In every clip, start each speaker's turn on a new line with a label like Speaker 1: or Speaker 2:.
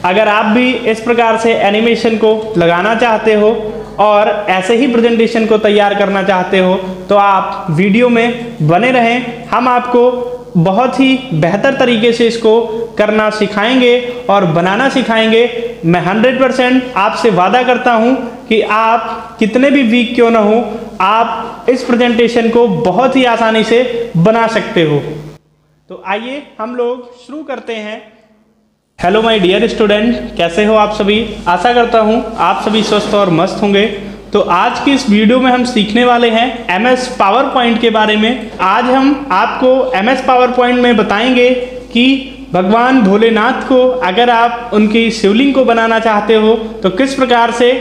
Speaker 1: अगर आप भी इस प्रकार से एनिमेशन को लगाना चाहते हो और ऐसे ही प्रेजेंटेशन को तैयार करना चाहते हो तो आप वीडियो में बने रहें। हम आपको बहुत ही बेहतर तरीके से इसको करना सिखाएंगे और बनाना सिखाएंगे। मैं 100% आपसे वादा करता हूं कि आप कितने भी वीक क्यों ना हो, आप इस प्रेजेंटेशन को बहुत ही आसानी से बना सकते हो। तो आइए हम लोग शुरू करते हैं। हेलो माय डियर स्टूडेंट, कैसे हो आप सभी? आशा करता हूं आप सभी स्वस्थ और मस्त होंगे। तो आज की इस वीडियो में हम सीखने वाले हैं MS पावर पॉइंट के बारे में। आज हम आपको MS पावर पॉइंट में बताएंगे कि भगवान भोलेनाथ को अगर आप उनकी शिवलिंग को बनाना चाहते हो तो किस प्रकार से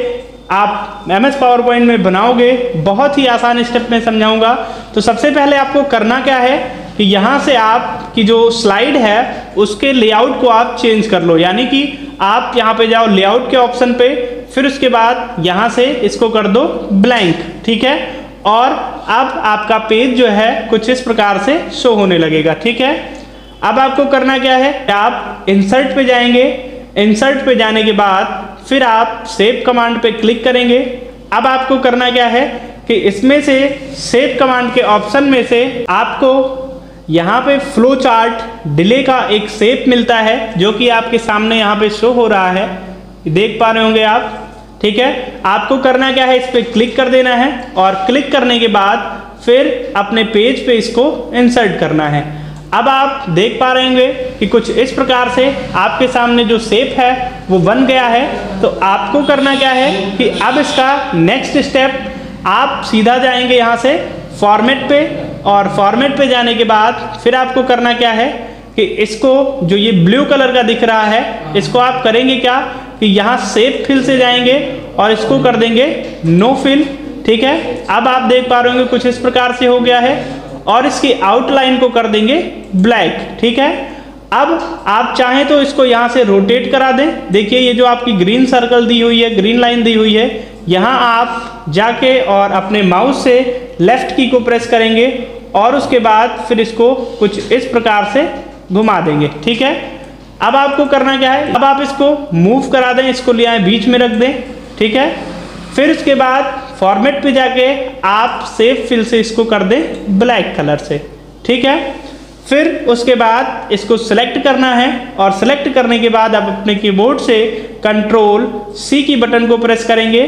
Speaker 1: आप MS पावर पॉइंट में बनाओगे। बहुत ही आसान स्टेप में समझाऊंगा। तो सबसे पहले आपको करना क्या है कि यहाँ से आपकी जो स्लाइड है उसके लेआउट को आप चेंज कर लो, यानी कि आप यहाँ पे जाओ लेआउट के ऑप्शन पे, फिर उसके बाद यहाँ से इसको कर दो ब्लैंक, ठीक है। और अब आपका पेज जो है कुछ इस प्रकार से शो होने लगेगा, ठीक है। अब आपको करना क्या है, आप इंसर्ट पे जाएंगे। इंसर्ट पे जाने के बाद फिर आप सेव कमांड पे क्लिक करेंगे। अब आपको करना क्या है कि इसमें से सेव कमांड के ऑप्शन में से आपको यहाँ पे फ्लो चार्ट डिले का एक शेप मिलता है जो कि आपके सामने यहाँ पे शो हो रहा है, देख पा रहे होंगे आप, ठीक है। आपको करना क्या है, इस पे क्लिक कर देना है और क्लिक करने के बाद फिर अपने पेज पे इसको इंसर्ट करना है। अब आप देख पा रहे होंगे कि कुछ इस प्रकार से आपके सामने जो शेप है वो बन गया है। तो आपको करना क्या है कि अब इसका नेक्स्ट स्टेप आप सीधा जाएंगे यहाँ से फॉर्मेट पे, और फॉर्मेट पे जाने के बाद फिर आपको करना क्या है कि इसको जो ये ब्लू कलर का दिख रहा है इसको आप करेंगे क्या कि यहाँ शेप फिल से जाएंगे और इसको कर देंगे नो फिल, ठीक है। अब आप देख पा रहे होंगे कुछ इस प्रकार से हो गया है और इसकी आउटलाइन को कर देंगे ब्लैक, ठीक है। अब आप चाहें तो इसको यहाँ से रोटेट करा दें। देखिए ये जो आपकी ग्रीन सर्कल दी हुई है, ग्रीन लाइन दी हुई है, यहाँ आप जाके और अपने माउस से लेफ्ट की को प्रेस करेंगे और उसके बाद फिर इसको कुछ इस प्रकार से घुमा देंगे, ठीक है। अब आपको करना क्या है, अब आप इसको मूव करा दें, इसको ले आए बीच में रख दें, ठीक है। फिर उसके बाद फॉर्मेट पे जाके आप सेव फिल से इसको कर दें ब्लैक कलर से, ठीक है। फिर उसके बाद इसको सिलेक्ट करना है और सिलेक्ट करने के बाद आप अपने कीबोर्ड से Ctrl+C की बटन को प्रेस करेंगे,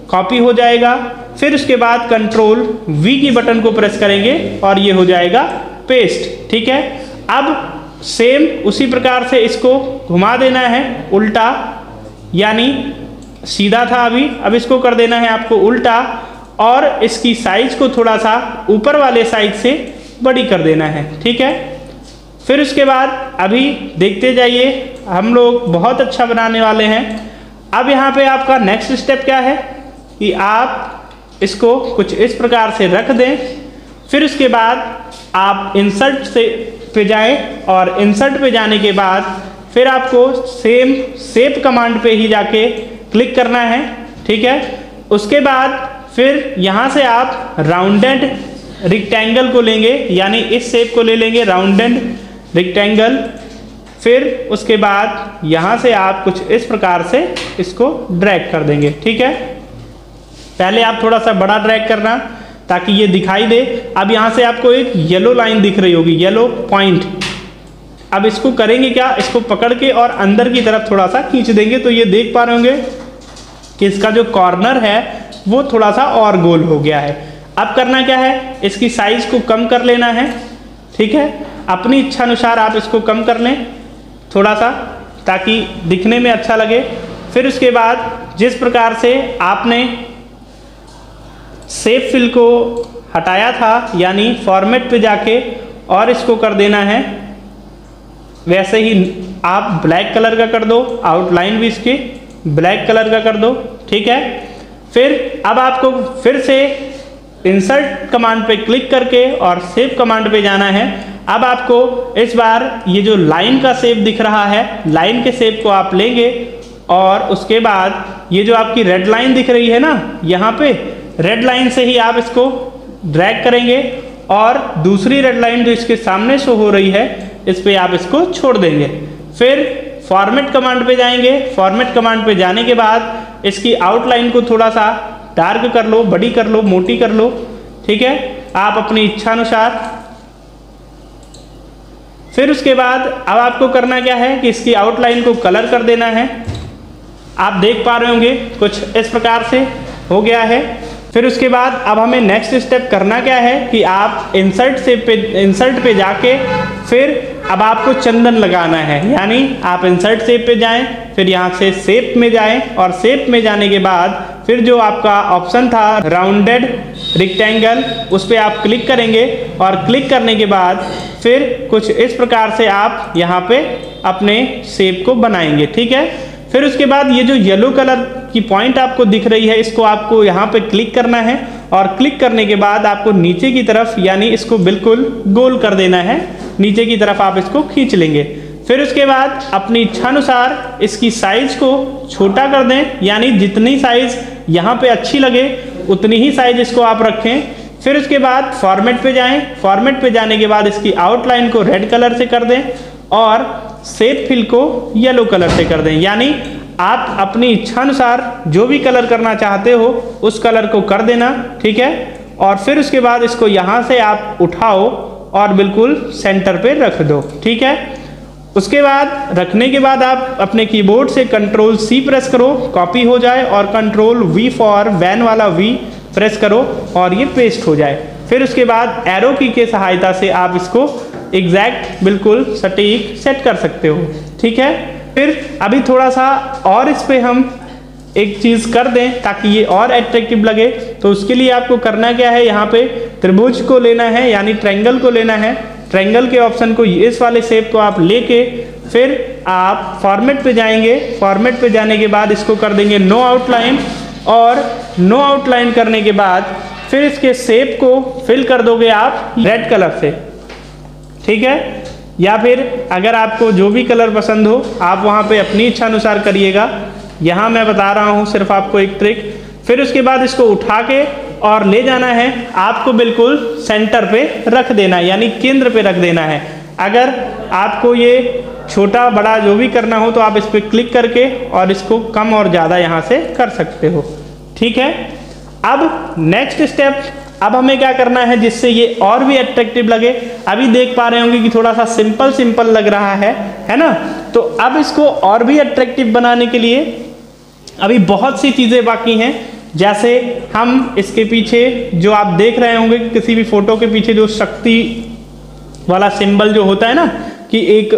Speaker 1: कॉपी हो जाएगा। फिर उसके बाद Ctrl+V की बटन को प्रेस करेंगे और ये हो जाएगा पेस्ट, ठीक है। अब सेम उसी प्रकार से इसको घुमा देना है उल्टा, यानी सीधा था अभी, अब इसको कर देना है आपको उल्टा और इसकी साइज को थोड़ा सा ऊपर वाले साइज से बड़ी कर देना है, ठीक है। फिर उसके बाद अभी देखते जाइए, हम लोग बहुत अच्छा बनाने वाले हैं। अब यहाँ पे आपका नेक्स्ट स्टेप क्या है कि आप इसको कुछ इस प्रकार से रख दें। फिर उसके बाद आप इंसर्ट से पे जाएं और इंसर्ट पे जाने के बाद फिर आपको सेम शेप कमांड पे ही जाके क्लिक करना है, ठीक है। उसके बाद फिर यहाँ से आप राउंडेड रेक्टेंगल को लेंगे, यानी इस शेप को ले लेंगे राउंडेड रेक्टेंगल। फिर उसके बाद यहाँ से आप कुछ इस प्रकार से इसको ड्रैग कर देंगे, ठीक है। पहले आप थोड़ा सा बड़ा ड्रैग करना ताकि ये दिखाई दे। अब यहाँ से आपको एक येलो लाइन दिख रही होगी, येलो पॉइंट। अब इसको करेंगे क्या, इसको पकड़ के और अंदर की तरफ थोड़ा सा खींच देंगे तो ये देख पा रहे होंगे कि इसका जो कॉर्नर है वो थोड़ा सा और गोल हो गया है। अब करना क्या है, इसकी साइज को कम कर लेना है, ठीक है। अपनी इच्छा अनुसार आप इसको कम कर लें थोड़ा सा ताकि दिखने में अच्छा लगे। फिर उसके बाद जिस प्रकार से आपने शेप फिल को हटाया था, यानी फॉर्मेट पे जाके और इसको कर देना है, वैसे ही आप ब्लैक कलर का कर दो, आउटलाइन भी इसकी ब्लैक कलर का कर दो, ठीक है। फिर अब आपको फिर से इंसर्ट कमांड पे क्लिक करके और सेव कमांड पे जाना है। अब आपको इस बार ये जो लाइन का शेप दिख रहा है, लाइन के शेप को आप लेंगे और उसके बाद ये जो आपकी रेड लाइन दिख रही है ना, यहाँ पे रेड लाइन से ही आप इसको ड्रैग करेंगे और दूसरी रेड लाइन जो इसके सामने शो हो रही है इस पे आप इसको छोड़ देंगे। फिर फॉर्मेट कमांड पे जाएंगे। फॉर्मेट कमांड पे जाने के बाद इसकी आउटलाइन को थोड़ा सा डार्क कर लो, बड़ी कर लो, मोटी कर लो, ठीक है, आप अपनी इच्छा अनुसार। फिर उसके बाद अब आपको करना क्या है कि इसकी आउटलाइन को कलर कर देना है। आप देख पा रहे होंगे कुछ इस प्रकार से हो गया है। फिर उसके बाद अब हमें नेक्स्ट स्टेप करना क्या है कि आप इंसर्ट पे जाके फिर अब आपको चंदन लगाना है। यानी आप इंसर्ट शेप पे जाएं, फिर यहाँ से शेप में जाएं और शेप में जाने के बाद फिर जो आपका ऑप्शन था राउंडेड रेक्टेंगल, उस पर आप क्लिक करेंगे और क्लिक करने के बाद फिर कुछ इस प्रकार से आप यहाँ पे अपने शेप को बनाएंगे, ठीक है। फिर उसके बाद ये जो येलो कलर की पॉइंट आपको दिख रही है, इसको आपको यहाँ पे क्लिक करना है और क्लिक करने के बाद आपको नीचे की तरफ यानी इसको बिल्कुल गोल कर देना है, नीचे की तरफ आप इसको खींच लेंगे। फिर उसके बाद अपनी इच्छानुसार इसकी साइज को छोटा कर दें, यानी जितनी साइज यहाँ पे अच्छी लगे उतनी ही साइज इसको आप रखें। फिर उसके बाद फॉर्मेट पे जाएं, फॉर्मेट पे जाने के बाद इसकी आउटलाइन को रेड कलर से कर दें और शेप फिल को येलो कलर से कर दें। यानी आप अपनी इच्छानुसार जो भी कलर करना चाहते हो उस कलर को कर देना, ठीक है। और फिर उसके बाद इसको यहाँ से आप उठाओ और बिल्कुल सेंटर पे रख दो, ठीक है। उसके बाद रखने के बाद आप अपने कीबोर्ड से कंट्रोल C प्रेस करो, कॉपी हो जाए, और कंट्रोल V फॉर वैन वाला V प्रेस करो और ये पेस्ट हो जाए। फिर उसके बाद एरो की के सहायता से आप इसको एग्जैक्ट बिल्कुल सटीक सेट कर सकते हो, ठीक है। फिर अभी थोड़ा सा और इस पे हम एक चीज़ कर दें ताकि ये और एट्रैक्टिव लगे, तो उसके लिए आपको करना क्या है, यहाँ पे त्रिभुज को लेना है यानी ट्रायंगल को लेना है। ट्रायंगल के ऑप्शन को इस वाले शेप को आप लेके फिर आप फॉर्मेट पे जाएंगे। फॉर्मेट पे जाने के बाद इसको कर देंगे नो आउटलाइन, और नो आउटलाइन करने के बाद फिर इसके शेप को फिल कर दोगे आप रेड कलर से, ठीक है। या फिर अगर आपको जो भी कलर पसंद हो आप वहाँ पे अपनी इच्छा अनुसार करिएगा। यहाँ मैं बता रहा हूँ सिर्फ आपको एक ट्रिक। फिर उसके बाद इसको उठा के और ले जाना है, आपको बिल्कुल सेंटर पे रख देना है, यानी केंद्र पे रख देना है। अगर आपको ये छोटा बड़ा जो भी करना हो तो आप इस पर क्लिक करके और इसको कम और ज़्यादा यहाँ से कर सकते हो, ठीक है। अब नेक्स्ट स्टेप, अब हमें क्या करना है जिससे ये और भी अट्रैक्टिव लगे। अभी देख पा रहे होंगे कि थोड़ा सा सिंपल लग रहा है ना। तो अब इसको और भी अट्रैक्टिव बनाने के लिए अभी बहुत सी चीज़ें बाकी हैं। जैसे हम इसके पीछे जो आप देख रहे होंगे कि किसी भी फोटो के पीछे जो शक्ति वाला सिंबल जो होता है ना, कि एक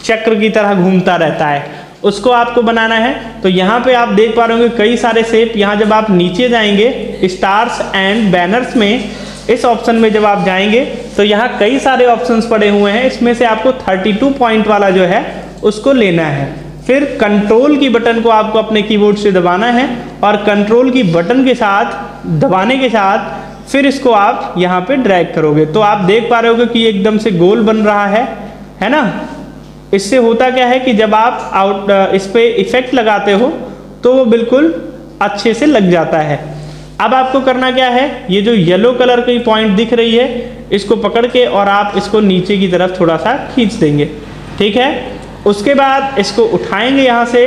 Speaker 1: चक्र की तरह घूमता रहता है, उसको आपको बनाना है। तो यहाँ पे आप देख पा रहे होंगे कई सारे शेप। यहाँ जब आप नीचे जाएंगे स्टार्स एंड बैनर्स में, इस ऑप्शन में जब आप जाएंगे तो यहाँ कई सारे ऑप्शंस पड़े हुए हैं। इसमें से आपको 32 पॉइंट वाला जो है उसको लेना है। फिर कंट्रोल की बटन को आपको अपने कीबोर्ड से दबाना है और कंट्रोल की बटन के साथ दबाने के साथ फिर इसको आप यहाँ पे ड्रैग करोगे तो आप देख पा रहे होगे कि एकदम से गोल बन रहा है ना। इससे होता क्या है कि जब आप इस पे इफेक्ट लगाते हो तो वो बिल्कुल अच्छे से लग जाता है। अब आपको करना क्या है, ये जो येलो कलर की पॉइंट दिख रही है इसको पकड़ के और आप इसको नीचे की तरफ थोड़ा सा खींच देंगे, ठीक है। उसके बाद इसको उठाएंगे यहाँ से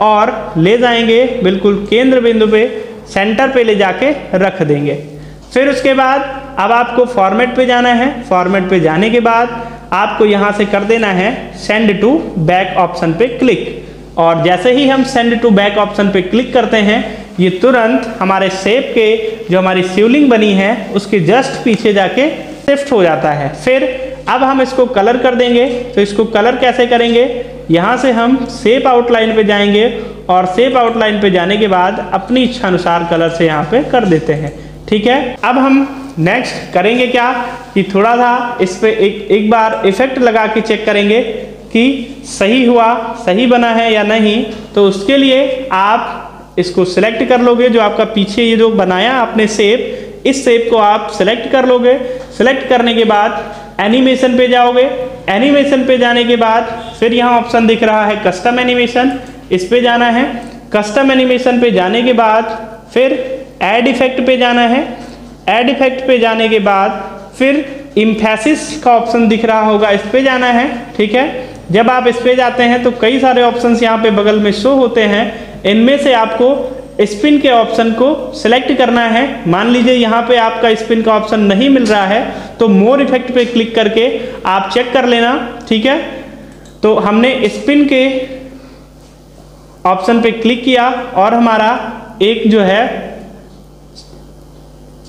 Speaker 1: और ले जाएंगे बिल्कुल केंद्र बिंदु पे, सेंटर पे ले जाके रख देंगे। फिर उसके बाद अब आपको फॉर्मेट पे जाना है। फॉर्मेट पे जाने के बाद आपको यहाँ से कर देना है सेंड टू बैक ऑप्शन पे क्लिक, और जैसे ही हम सेंड टू बैक ऑप्शन पे क्लिक करते हैं ये तुरंत हमारे शेप के जो हमारी शिवलिंग बनी है उसके जस्ट पीछे जाके शिफ्ट हो जाता है। फिर अब हम इसको कलर कर देंगे। तो इसको कलर कैसे करेंगे, यहाँ से हम शेप आउटलाइन पे जाएंगे और शेप आउटलाइन पे जाने के बाद अपनी इच्छा अनुसार कलर से यहाँ पे कर देते हैं, ठीक है। अब हम नेक्स्ट करेंगे क्या कि थोड़ा सा इस पे एक बार इफेक्ट लगा के चेक करेंगे कि सही हुआ, सही बना है या नहीं। तो उसके लिए आप इसको सिलेक्ट कर लोगे, जो आपका पीछे ये जो बनाया आपने शेप, इस शेप को आप सिलेक्ट कर लोगे। सिलेक्ट करने के बाद एनिमेशन पे जाओगे। एनिमेशन पे जाने के बाद फिर यहाँ ऑप्शन दिख रहा है कस्टम एनिमेशन, इस पे जाना है। कस्टम एनिमेशन पे जाने के बाद फिर ऐड इफेक्ट पे जाना है। ऐड इफेक्ट पे जाने के बाद फिर इम्फेसिस का ऑप्शन दिख रहा होगा, इस पे जाना है, ठीक है। जब आप इस पे जाते हैं तो कई सारे ऑप्शंस यहाँ पे बगल में शो होते हैं। इनमें से आपको स्पिन के ऑप्शन को सिलेक्ट करना है। मान लीजिए यहाँ पे आपका स्पिन का ऑप्शन नहीं मिल रहा है तो मोर इफेक्ट पे क्लिक करके आप चेक कर लेना, ठीक है। तो हमने स्पिन के ऑप्शन पे क्लिक किया और हमारा एक जो है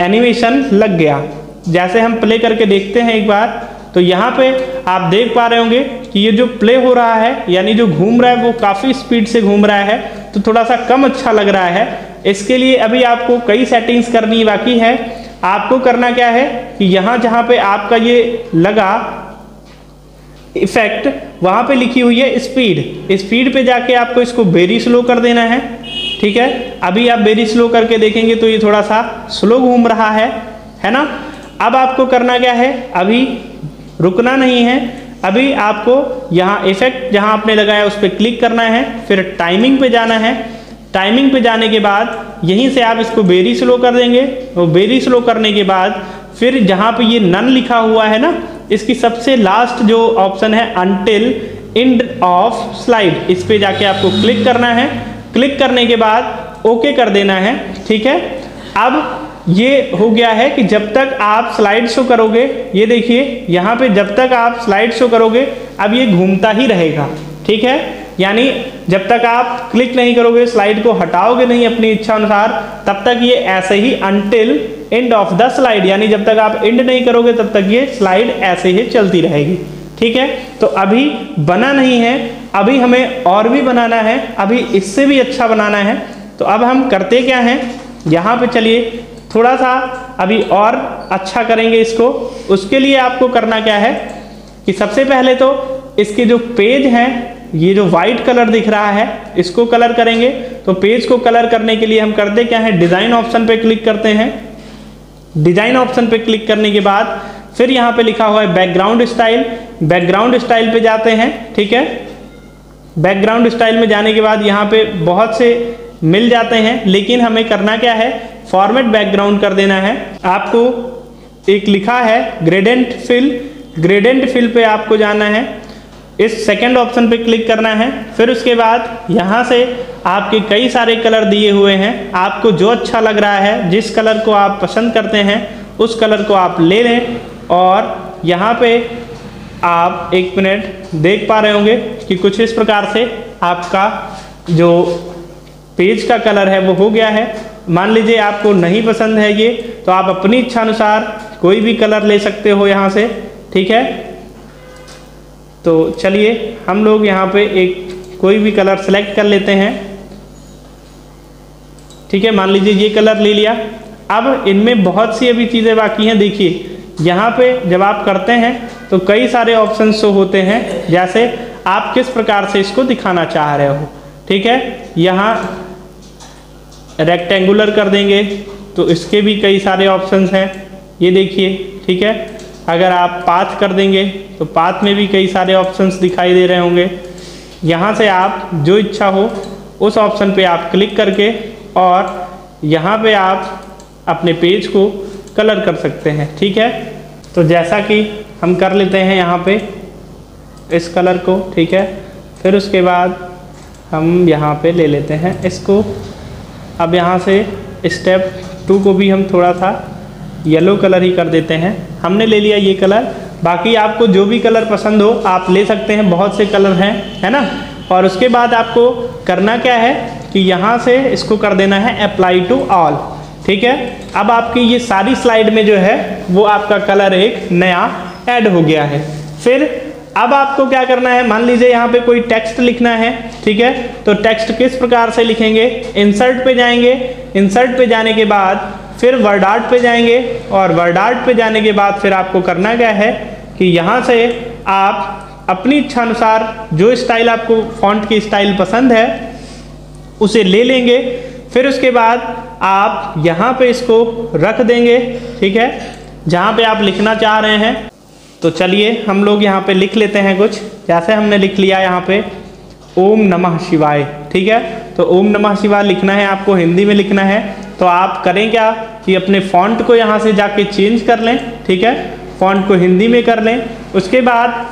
Speaker 1: एनिमेशन लग गया। जैसे हम प्ले करके देखते हैं एक बार, तो यहाँ पे आप देख पा रहे होंगे कि ये जो प्ले हो रहा है यानी जो घूम रहा है वो काफ़ी स्पीड से घूम रहा है, तो थोड़ा सा कम अच्छा लग रहा है। इसके लिए अभी आपको कई सेटिंग्स करनी बाकी है। आपको करना क्या है कि यहाँ जहाँ पे आपका ये लगा इफेक्ट, वहाँ पे लिखी हुई है स्पीड, स्पीड पे जाके आपको इसको वेरी स्लो कर देना है, ठीक है। अभी आप वेरी स्लो करके देखेंगे तो ये थोड़ा सा स्लो घूम रहा है ना। अब आपको करना क्या है, अभी रुकना नहीं है, अभी आपको यहाँ इफेक्ट जहाँ आपने लगाया उस पर क्लिक करना है, फिर टाइमिंग पे जाना है। टाइमिंग पे जाने के बाद यहीं से आप इसको वेरी स्लो कर देंगे। और वेरी स्लो करने के बाद फिर जहाँ पे ये नन लिखा हुआ है ना, इसकी सबसे लास्ट जो ऑप्शन है अनटिल एंड ऑफ स्लाइड, इस पे जाके आपको क्लिक करना है। क्लिक करने के बाद ओके कर देना है, ठीक है। अब ये हो गया है कि जब तक आप स्लाइड शो करोगे, ये देखिए यहाँ पे जब तक आप स्लाइड शो करोगे अब ये घूमता ही रहेगा, ठीक है। यानी जब तक आप क्लिक नहीं करोगे, स्लाइड को हटाओगे नहीं अपनी इच्छा अनुसार, तब तक ये ऐसे ही until end of the slide, यानी जब तक आप एंड नहीं करोगे तब तक ये स्लाइड ऐसे ही चलती रहेगी, ठीक है। तो अभी बना नहीं है, अभी हमें और भी बनाना है, अभी इससे भी अच्छा बनाना है। तो अब हम करते क्या हैं, यहाँ पे चलिए थोड़ा सा अभी और अच्छा करेंगे इसको। उसके लिए आपको करना क्या है कि सबसे पहले तो इसके जो पेज हैं, ये जो वाइट कलर दिख रहा है इसको कलर करेंगे। तो पेज को कलर करने के लिए हम करते क्या है, डिजाइन ऑप्शन पे क्लिक करते हैं। डिजाइन ऑप्शन पे क्लिक करने के बाद फिर यहाँ पे लिखा हुआ है बैकग्राउंड स्टाइल, बैकग्राउंड स्टाइल पे जाते हैं, ठीक है। बैकग्राउंड स्टाइल में जाने के बाद यहाँ पे बहुत से मिल जाते हैं, लेकिन हमें करना क्या है, फॉर्मेट बैकग्राउंड कर देना है। आपको एक लिखा है ग्रेडेंट फिल, ग्रेडेंट फिल पे आपको जाना है, इस सेकंड ऑप्शन पे क्लिक करना है। फिर उसके बाद यहाँ से आपके कई सारे कलर दिए हुए हैं, आपको जो अच्छा लग रहा है, जिस कलर को आप पसंद करते हैं उस कलर को आप ले लें। और यहाँ पे आप एक मिनट देख पा रहे होंगे कि कुछ इस प्रकार से आपका जो पेज का कलर है वो हो गया है। मान लीजिए आपको नहीं पसंद है ये, तो आप अपनी इच्छा अनुसार कोई भी कलर ले सकते हो यहाँ से, ठीक है। तो चलिए हम लोग यहाँ पे एक कोई भी कलर सेलेक्ट कर लेते हैं, ठीक है। मान लीजिए ये कलर ले लिया। अब इनमें बहुत सी अभी चीज़ें बाकी हैं। देखिए यहाँ पे जब आप करते हैं तो कई सारे ऑप्शन शो होते हैं, जैसे आप किस प्रकार से इसको दिखाना चाह रहे हो, ठीक है। यहाँ रेक्टेंगुलर कर देंगे तो इसके भी कई सारे ऑप्शंस हैं, ये देखिए, ठीक है। अगर आप पाथ कर देंगे तो पाथ में भी कई सारे ऑप्शंस दिखाई दे रहे होंगे। यहाँ से आप जो इच्छा हो उस ऑप्शन पे आप क्लिक करके और यहाँ पे आप अपने पेज को कलर कर सकते हैं, ठीक है। तो जैसा कि हम कर लेते हैं यहाँ पे इस कलर को, ठीक है। फिर उसके बाद हम यहाँ पे ले लेते हैं इसको। अब यहाँ से स्टेप 2 को भी हम थोड़ा सा येलो कलर ही कर देते हैं। हमने ले लिया ये कलर, बाकी आपको जो भी कलर पसंद हो आप ले सकते हैं, बहुत से कलर हैं, है ना। और उसके बाद आपको करना क्या है कि यहाँ से इसको कर देना है अप्लाई टू ऑल, ठीक है। अब आपकी ये सारी स्लाइड में जो है वो आपका कलर एक नया ऐड हो गया है। फिर अब आपको क्या करना है, मान लीजिए यहाँ पे कोई टेक्स्ट लिखना है, ठीक है। तो टेक्स्ट किस प्रकार से लिखेंगे, इंसर्ट पे जाएंगे, इंसर्ट पे जाने के बाद फिर वर्ड आर्ट पे जाएंगे और वर्ड आर्ट पे जाने के बाद फिर आपको करना क्या है कि यहाँ से आप अपनी इच्छा अनुसार जो स्टाइल आपको फॉन्ट की स्टाइल पसंद है उसे ले लेंगे। फिर उसके बाद आप यहाँ पे इसको रख देंगे, ठीक है, जहाँ पे आप लिखना चाह रहे हैं। तो चलिए हम लोग यहाँ पे लिख लेते हैं कुछ, जैसे हमने लिख लिया यहाँ पे ओम नमः शिवाय, ठीक है। तो ओम नमः शिवाय लिखना है, आपको हिंदी में लिखना है। तो आप करें क्या कि अपने फॉन्ट को यहाँ से जाके चेंज कर लें, ठीक है, फॉन्ट को हिंदी में कर लें। उसके बाद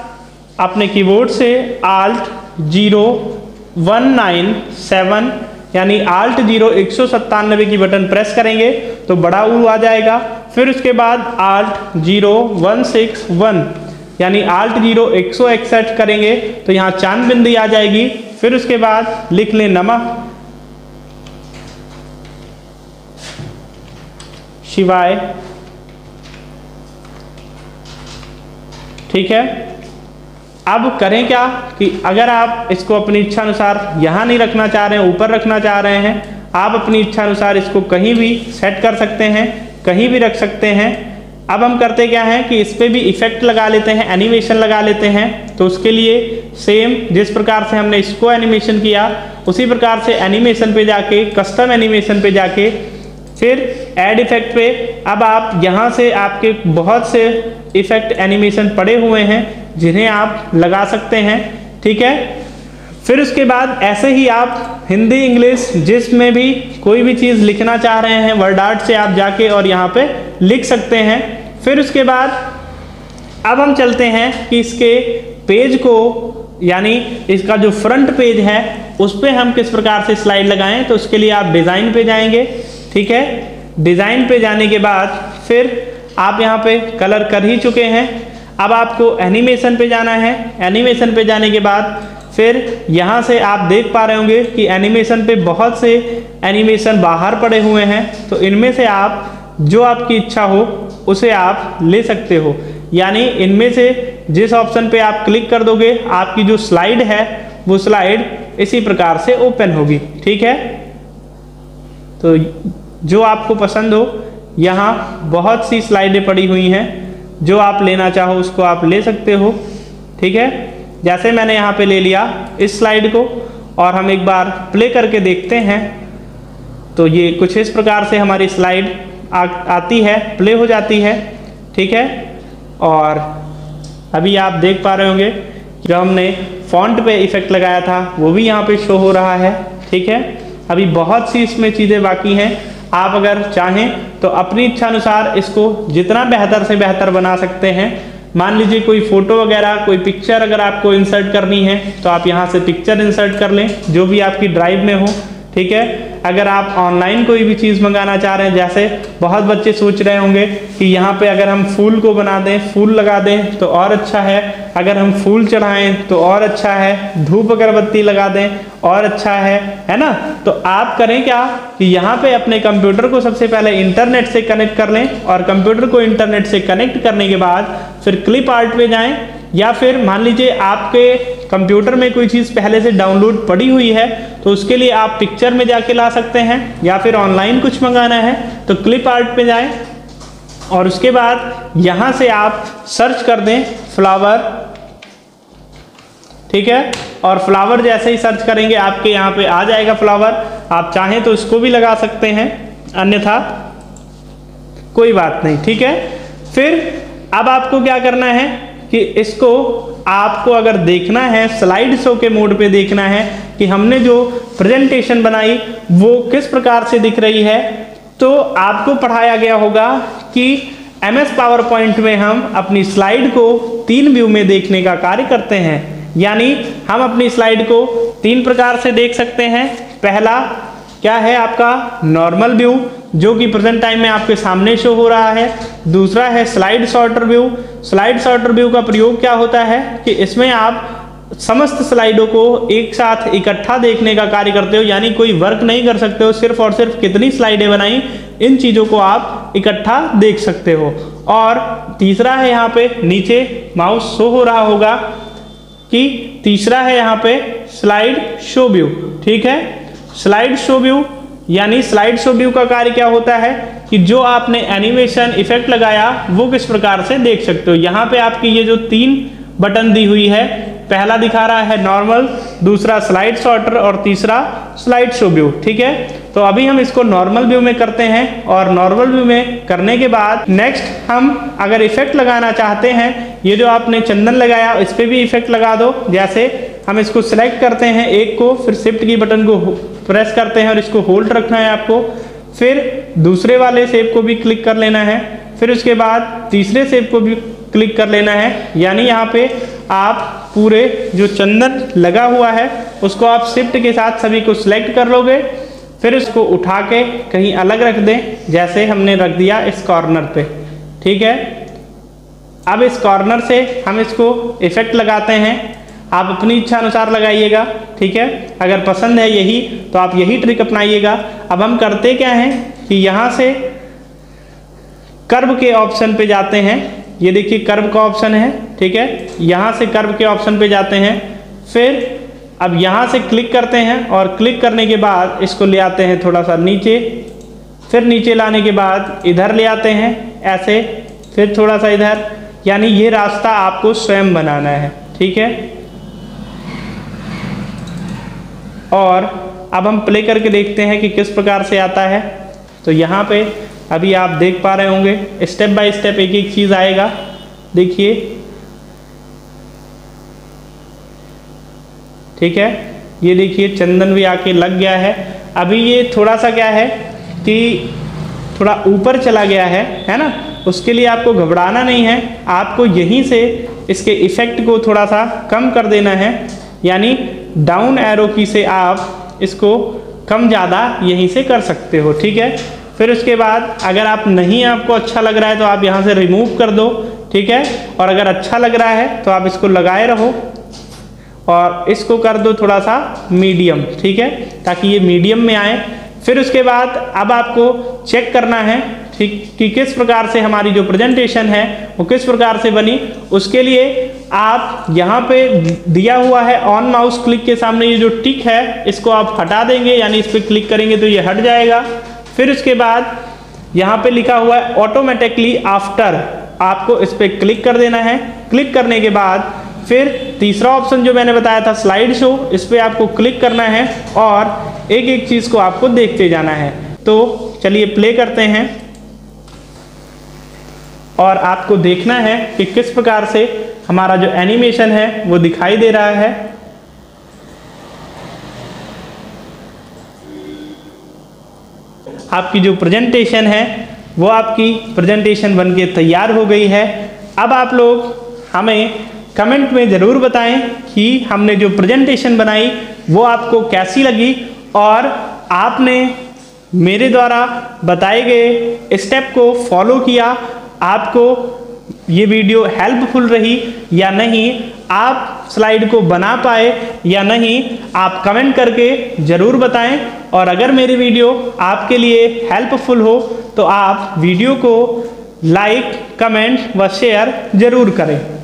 Speaker 1: अपने कीबोर्ड से Alt 0197 यानी Alt 197 की बटन प्रेस करेंगे तो बड़ा U आ जाएगा। फिर उसके बाद Alt 0161 यानी Alt 161 करेंगे तो यहाँ चांद बिंदी आ जाएगी। फिर उसके बाद लिख लें नमः शिवाय। ठीक है, अब करें क्या कि अगर आप इसको अपनी इच्छा अनुसार यहाँ नहीं रखना चाह रहे हैं, ऊपर रखना चाह रहे हैं, आप अपनी इच्छा अनुसार इसको कहीं भी सेट कर सकते हैं, कहीं भी रख सकते हैं। अब हम करते क्या है कि इस पर भी इफेक्ट लगा लेते हैं, एनिमेशन लगा लेते हैं। तो उसके लिए सेम जिस प्रकार से हमने इसको एनिमेशन किया उसी प्रकार से एनिमेशन पे जाके, कस्टम एनिमेशन पे जाके, फिर ऐड इफेक्ट पे, अब आप यहाँ से आपके बहुत से इफेक्ट एनिमेशन पड़े हुए हैं जिन्हें आप लगा सकते हैं। ठीक है, फिर उसके बाद ऐसे ही आप हिंदी इंग्लिश जिसमें भी कोई भी चीज़ लिखना चाह रहे हैं वर्ड आर्ट से आप जाके और यहाँ पे लिख सकते हैं। फिर उसके बाद अब हम चलते हैं कि इसके पेज को यानी इसका जो फ्रंट पेज है उस पर हम किस प्रकार से स्लाइड लगाएं। तो उसके लिए आप डिज़ाइन पे जाएंगे। ठीक है, डिज़ाइन पे जाने के बाद फिर आप यहाँ पे कलर कर ही चुके हैं। अब आपको एनिमेशन पे जाना है। एनिमेशन पे जाने के बाद फिर यहाँ से आप देख पा रहे होंगे कि एनिमेशन पे बहुत से एनिमेशन बाहर पड़े हुए हैं। तो इनमें से आप जो आपकी इच्छा हो उसे आप ले सकते हो, यानी इनमें से जिस ऑप्शन पे आप क्लिक कर दोगे आपकी जो स्लाइड है वो स्लाइड इसी प्रकार से ओपन होगी। ठीक है, तो जो आपको पसंद हो, यहाँ बहुत सी स्लाइडें पड़ी हुई हैं, जो आप लेना चाहो उसको आप ले सकते हो। ठीक है, जैसे मैंने यहाँ पे ले लिया इस स्लाइड को और हम एक बार प्ले करके देखते हैं। तो ये कुछ इस प्रकार से हमारी स्लाइड आती है, प्ले हो जाती है। ठीक है, और अभी आप देख पा रहे होंगे जो हमने फॉन्ट पे इफेक्ट लगाया था वो भी यहाँ पे शो हो रहा है। ठीक है, अभी बहुत सी इसमें चीज़ें बाकी हैं। आप अगर चाहें तो अपनी इच्छा अनुसार इसको जितना बेहतर से बेहतर बना सकते हैं। मान लीजिए कोई फोटो वगैरह, कोई पिक्चर अगर आपको इंसर्ट करनी है तो आप यहाँ से पिक्चर इंसर्ट कर लें जो भी आपकी ड्राइव में हो। ठीक है, अगर आप ऑनलाइन कोई भी चीज़ मंगाना चाह रहे हैं, जैसे बहुत बच्चे सोच रहे होंगे कि यहाँ पे अगर हम फूल को बना दें, फूल लगा दें तो और अच्छा है, अगर हम फूल चढ़ाएं तो और अच्छा है, धूप अगरबत्ती लगा दें और अच्छा है ना। तो आप करें क्या कि यहाँ पे अपने कंप्यूटर को सबसे पहले इंटरनेट से कनेक्ट कर लें और कंप्यूटर को इंटरनेट से कनेक्ट करने के बाद फिर क्लिप आर्ट पे जाएं, या फिर मान लीजिए आपके कंप्यूटर में कोई चीज़ पहले से डाउनलोड पड़ी हुई है तो उसके लिए आप पिक्चर में जाके ला सकते हैं, या फिर ऑनलाइन कुछ मंगाना है तो क्लिप आर्ट पे जाएं और उसके बाद यहाँ से आप सर्च कर दें फ्लावर। ठीक है, और फ्लावर जैसे ही सर्च करेंगे आपके यहाँ पे आ जाएगा फ्लावर। आप चाहें तो इसको भी लगा सकते हैं, अन्यथा कोई बात नहीं। ठीक है, फिर अब आपको क्या करना है कि इसको आपको अगर देखना है, स्लाइड शो के मोड पे देखना है कि हमने जो प्रेजेंटेशन बनाई वो किस प्रकार से दिख रही है। तो आपको पढ़ाया गया होगा कि MS पावर पॉइंट में हम अपनी स्लाइड को 3 व्यू में देखने का कार्य करते हैं, यानी हम अपनी स्लाइड को 3 प्रकार से देख सकते हैं। पहला क्या है आपका नॉर्मल व्यू, जो कि प्रेजेंट टाइम में आपके सामने शो हो रहा है। दूसरा है slide sorter view. Slide sorter view का प्रयोग क्या होता है कि इसमें आप समस्त स्लाइडों को एक साथ इकट्ठा देखने का कार्य करते हो, यानी कोई वर्क नहीं कर सकते हो, सिर्फ और सिर्फ कितनी स्लाइडें बनाई इन चीज़ों को आप इकट्ठा देख सकते हो। और तीसरा है यहाँ पे नीचे माउस शो हो रहा होगा कि तीसरा है यहाँ पे स्लाइड शो व्यू। ठीक है, स्लाइड शो व्यू यानी स्लाइड शो व्यू का कार्य क्या होता है कि जो आपने एनिमेशन इफेक्ट लगाया वो किस प्रकार से देख सकते हो। यहाँ पे आपकी ये जो 3 बटन दी हुई है, पहला दिखा रहा है नॉर्मल, दूसरा स्लाइड सॉर्टर और तीसरा स्लाइड शो व्यू। ठीक है, तो अभी हम इसको नॉर्मल व्यू में करते हैं और नॉर्मल व्यू में करने के बाद नेक्स्ट हम अगर इफेक्ट लगाना चाहते हैं, ये जो आपने चंदन लगाया इस पर भी इफेक्ट लगा दो। जैसे हम इसको सिलेक्ट करते हैं एक को, फिर शिफ्ट की बटन को प्रेस करते हैं और इसको होल्ड रखना है आपको, फिर दूसरे वाले शेप को भी क्लिक कर लेना है, फिर उसके बाद तीसरे शेप को भी क्लिक कर लेना है। यानी यहाँ पे आप पूरे जो चंदन लगा हुआ है उसको आप शिफ्ट के साथ सभी को सिलेक्ट कर लोगे, फिर उसको उठा के कहीं अलग रख दें, जैसे हमने रख दिया इस कॉर्नर पे। ठीक है, अब इस कॉर्नर से हम इसको इफेक्ट लगाते हैं, आप अपनी इच्छा अनुसार लगाइएगा। ठीक है, अगर पसंद है यही तो आप यही ट्रिक अपनाइएगा। अब हम करते क्या हैं कि यहाँ से कर्व के ऑप्शन पे जाते हैं, ये देखिए कर्व का ऑप्शन है। ठीक है, यहाँ से कर्व के ऑप्शन पे जाते हैं, फिर अब यहाँ से क्लिक करते हैं और क्लिक करने के बाद इसको ले आते हैं थोड़ा सा नीचे, फिर नीचे लाने के बाद इधर ले आते हैं ऐसे, फिर थोड़ा सा इधर, यानी ये रास्ता आपको स्वयं बनाना है। ठीक है, और अब हम प्ले करके देखते हैं कि किस प्रकार से आता है। तो यहाँ पे अभी आप देख पा रहे होंगे स्टेप बाय स्टेप एक एक चीज़ आएगा। देखिए, ठीक है, ये देखिए चंदन भी आके लग गया है। अभी ये थोड़ा सा क्या है कि थोड़ा ऊपर चला गया है ना, उसके लिए आपको घबराना नहीं है, आपको यहीं से इसके इफेक्ट को थोड़ा सा कम कर देना है, यानी डाउन एरो की से आप इसको कम ज़्यादा यहीं से कर सकते हो। ठीक है, फिर उसके बाद अगर आप नहीं आपको अच्छा लग रहा है तो आप यहाँ से रिमूव कर दो। ठीक है, और अगर अच्छा लग रहा है तो आप इसको लगाए रहो और इसको कर दो थोड़ा सा मीडियम। ठीक है, ताकि ये मीडियम में आए। फिर उसके बाद अब आपको चेक करना है ठीक कि किस प्रकार से हमारी जो प्रेजेंटेशन है वो किस प्रकार से बनी। उसके लिए आप यहाँ पे दिया हुआ है ऑन माउस क्लिक के सामने ये जो टिक है इसको आप हटा देंगे, यानी इस पर क्लिक करेंगे तो ये हट जाएगा। फिर उसके बाद यहाँ पे लिखा हुआ है ऑटोमेटिकली आफ्टर, आपको इस पर क्लिक कर देना है। क्लिक करने के बाद फिर तीसरा ऑप्शन जो मैंने बताया था स्लाइड शो, इस पर आपको क्लिक करना है और एक एक चीज़ को आपको देखते जाना है। तो चलिए प्ले करते हैं और आपको देखना है कि किस प्रकार से हमारा जो एनिमेशन है वो दिखाई दे रहा है। आपकी जो प्रेजेंटेशन है वो आपकी प्रेजेंटेशन बनके तैयार हो गई है। अब आप लोग हमें कमेंट में ज़रूर बताएं कि हमने जो प्रेजेंटेशन बनाई वो आपको कैसी लगी और आपने मेरे द्वारा बताए गए स्टेप को फॉलो किया, आपको ये वीडियो हेल्पफुल रही या नहीं, आप स्लाइड को बना पाए या नहीं, आप कमेंट करके ज़रूर बताएं। और अगर मेरी वीडियो आपके लिए हेल्पफुल हो तो आप वीडियो को लाइक, कमेंट व शेयर ज़रूर करें।